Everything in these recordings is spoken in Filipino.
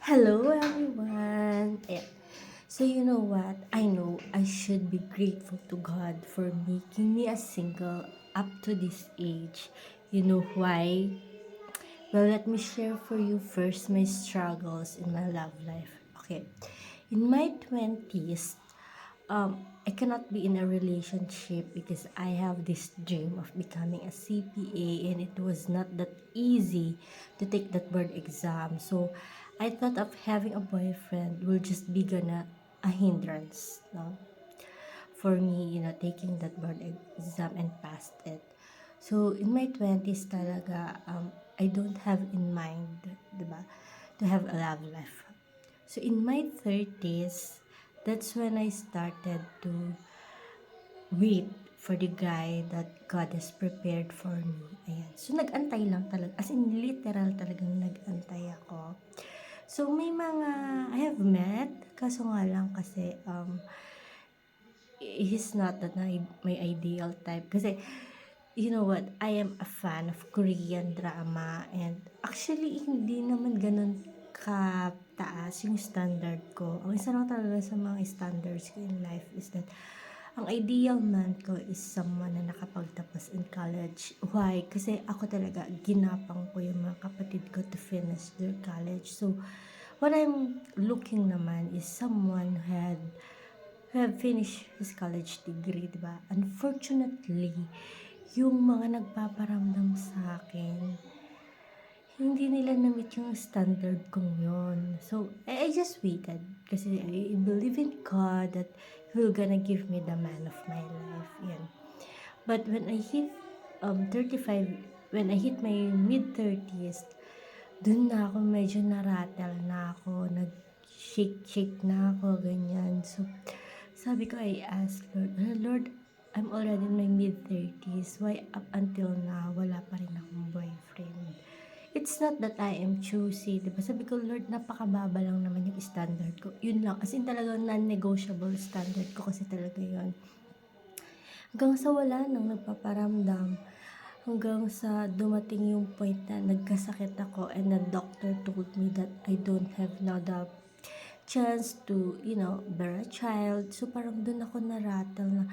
Hello everyone! Ayan. So you know what? I know I should be grateful to God for making me a single up to this age. You know why? Well, let me share for you first my struggles in my love life. Okay. In my 20s, I cannot be in a relationship because I have this dream of becoming a CPA, and it was not that easy to take that board exam. So I thought of having a boyfriend will just be gonna a hindrance, no? For me, taking that board exam and passed it. So in my 20s talaga, I don't have in mind, 'di ba, to have a love life. So in my 30s, that's when I started to wait for the guy that God has prepared for me. Ayan. So nag-antay lang talaga. As in literal talagang nag-antay ako. So may mga I have met, kaso nga lang kasi he's not that my ideal type. Kasi you know what, I am a fan of Korean drama, and actually hindi naman ganun kataas yung standard ko. Ang isa lang talaga sa mga standards ko in life is that ang ideal man ko is someone na nakapagtapos in college. Why? Kasi ako talaga, ginapang ko yung mga kapatid ko to finish their college. So, what I'm looking naman is someone who have finished his college degree, diba? Unfortunately, yung mga nagpaparamdam sa akin, hindi nila na-meet yung standard kong yon. So, I just waited. Kasi I believe in God that He will gonna give me the man of my life. Yan. But when I hit 35, when I hit my mid-30s, dun na ako medyo narattle na ako, nag-shake-shake na ako, ganyan. So, sabi ko, I asked Lord, Lord, I'm already in my mid-30s. Why up until now, wala pa rin akong boyfriend? It's not that I am choosy, diba? Sabi ko, Lord, napakababa lang naman yung standard ko. Yun lang. As in talagang non-negotiable standard ko kasi talaga yun. Hanggang sa wala nang nagpaparamdam. Hanggang sa dumating yung point na nagkasakit ako, and the doctor told me that I don't have now the chance to, bear a child. So parang dun ako narattle na,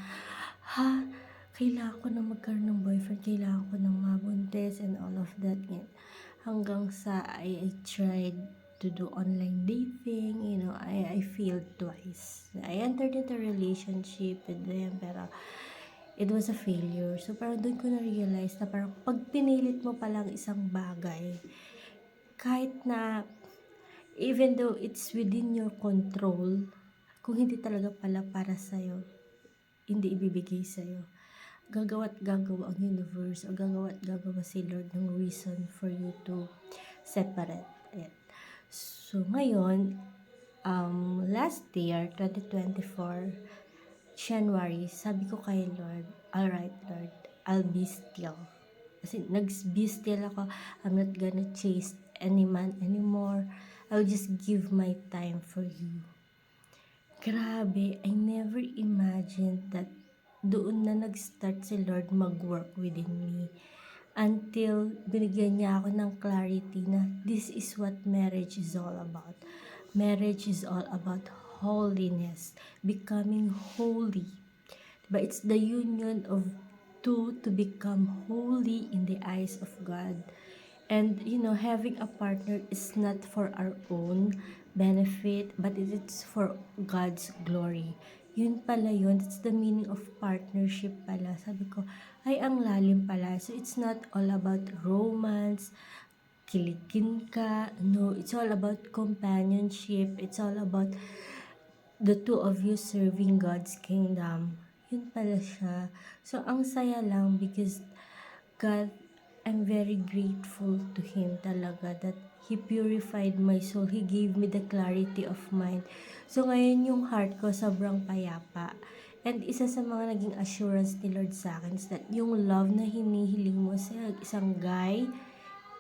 kailangan ko na magkaroon ng boyfriend, kailangan ko ng mabuntis and all of that. Yan. Hanggang sa I tried to do online dating, I failed twice. I entered into a relationship with them, pero it was a failure. So parang doon ko na-realize na parang pag pinilit mo palang isang bagay, kahit na even though it's within your control, kung hindi talaga pala para sa'yo, hindi ibibigay sa'yo. Gagawa't gagawa ang universe, o gagawa't gagawa si Lord ng reason for you to separate it. So, ngayon, last year, 2024, January, sabi ko kay Lord, alright Lord, I'll be still. Kasi nag-be still ako. I'm not gonna chase any man anymore. I'll just give my time for you. Grabe, I never imagined that doon na nag-start si Lord mag-work within me. Until binigyan niya ako ng clarity na this is what marriage is all about. Marriage is all about holiness, becoming holy. But it's the union of two to become holy in the eyes of God. And having a partner is not for our own benefit, but it is for God's glory. Yun pala yun. It's the meaning of partnership pala. Sabi ko, ay, ang lalim pala. So, it's not all about romance, kiligin ka. No, it's all about companionship. It's all about the two of you serving God's kingdom. Yun pala siya. So, ang saya lang because God, I'm very grateful to Him talaga that He purified my soul. He gave me the clarity of mind. So, ngayon yung heart ko sobrang payapa. And isa sa mga naging assurance ni Lord sa akin is that yung love na hinihiling mo sa isang guy,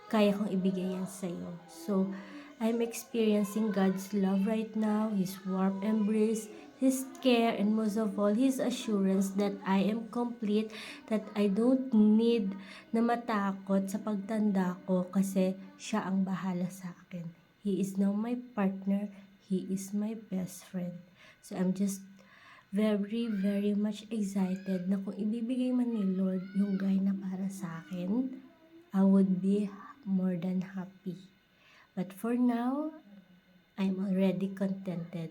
kaya kong ibigay yan sa'yo. So, I'm experiencing God's love right now, His warm embrace, His care, and most of all, His assurance that I am complete, that I don't need na matakot sa pagtanda ko kasi siya ang bahala sa akin. He is now my partner. He is my best friend. So I'm just very, very much excited na kung ibibigay man ni Lord yung guy na para sa akin, I would be more than happy. But for now, I'm already contented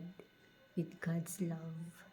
with God's love.